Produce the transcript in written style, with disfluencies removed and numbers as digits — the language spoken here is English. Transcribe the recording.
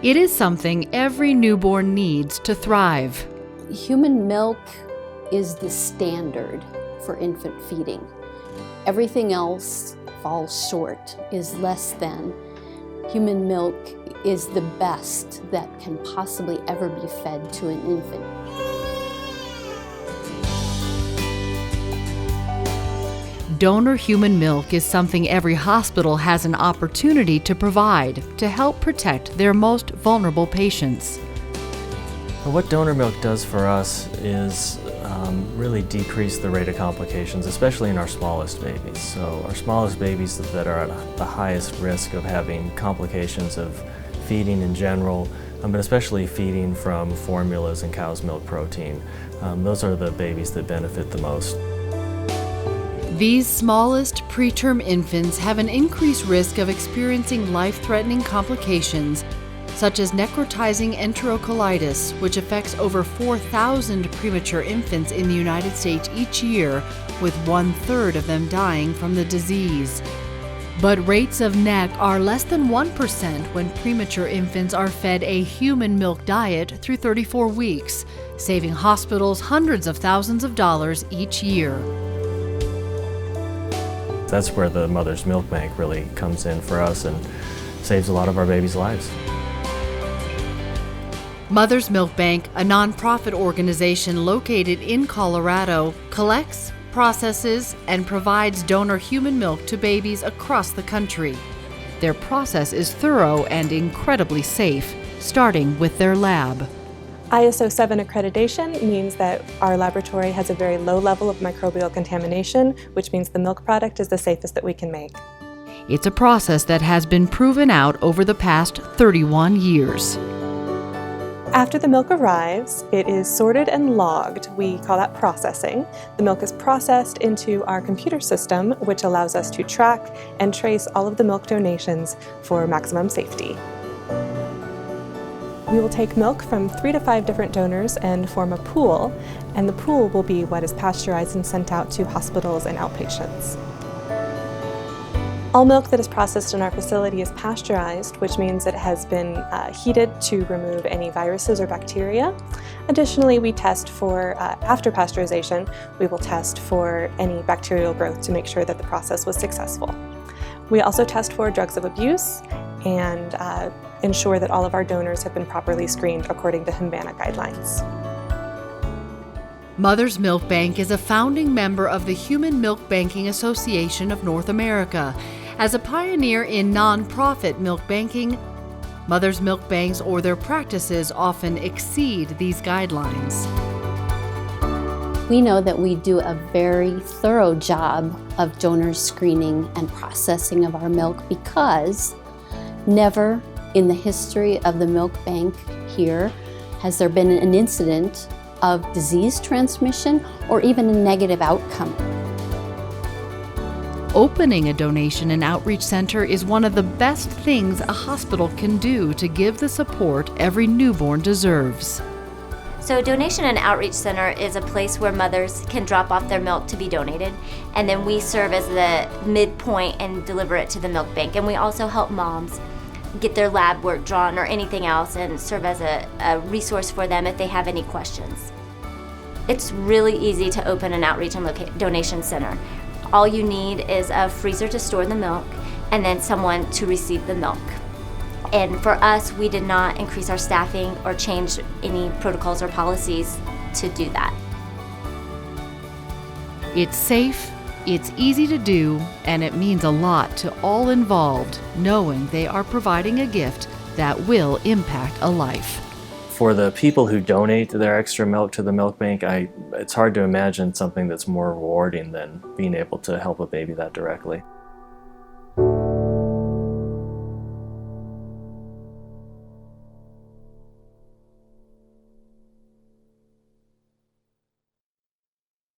It is something every newborn needs to thrive. Human milk is the standard for infant feeding. Everything else falls short, is less than. Human milk is the best that can possibly ever be fed to an infant. Donor human milk is something every hospital has an opportunity to provide to help protect their most vulnerable patients. What donor milk does for us is really decrease the rate of complications, especially in our smallest babies. So our smallest babies that are at the highest risk of having complications of feeding in general, but especially feeding from formulas and cow's milk protein. Those are the babies that benefit the most. These smallest preterm infants have an increased risk of experiencing life-threatening complications such as necrotizing enterocolitis, which affects over 4,000 premature infants in the United States each year, with 1/3 of them dying from the disease. But rates of NEC are less than 1% when premature infants are fed a human milk diet through 34 weeks, saving hospitals hundreds of thousands of dollars each year. That's where the Mother's Milk Bank really comes in for us and saves a lot of our babies' lives. Mother's Milk Bank, a nonprofit organization located in Colorado, collects, processes, and provides donor human milk to babies across the country. Their process is thorough and incredibly safe, starting with their lab. ISO 7 accreditation means that our laboratory has a very low level of microbial contamination, which means the milk product is the safest that we can make. It's a process that has been proven out over the past 31 years. After the milk arrives, it is sorted and logged. We call that processing. The milk is processed into our computer system, which allows us to track and trace all of the milk donations for maximum safety. We will take milk from 3 to 5 different donors and form a pool, and the pool will be what is pasteurized and sent out to hospitals and outpatients. All milk that is processed in our facility is pasteurized, which means it has been heated to remove any viruses or bacteria. Additionally, we test for, after pasteurization, we will test for any bacterial growth to make sure that the process was successful. We also test for drugs of abuse and ensure that all of our donors have been properly screened according to Humana guidelines. Mother's Milk Bank is a founding member of the Human Milk Banking Association of North America. As a pioneer in nonprofit milk banking, Mother's Milk Banks or their practices often exceed these guidelines. We know that we do a very thorough job of donor screening and processing of our milk because never in the history of the milk bank here has there been an incident of disease transmission or even a negative outcome. Opening a donation and outreach center is one of the best things a hospital can do to give the support every newborn deserves. So Donation and Outreach Center is a place where mothers can drop off their milk to be donated, and then we serve as the midpoint and deliver it to the milk bank. And we also help moms get their lab work drawn or anything else and serve as a resource for them if they have any questions. It's really easy to open an outreach and donation center. All you need is a freezer to store the milk and then someone to receive the milk. And for us, we did not increase our staffing or change any protocols or policies to do that. It's safe, it's easy to do, and it means a lot to all involved, knowing they are providing a gift that will impact a life. For the people who donate their extra milk to the milk bank, it's hard to imagine something that's more rewarding than being able to help a baby that directly.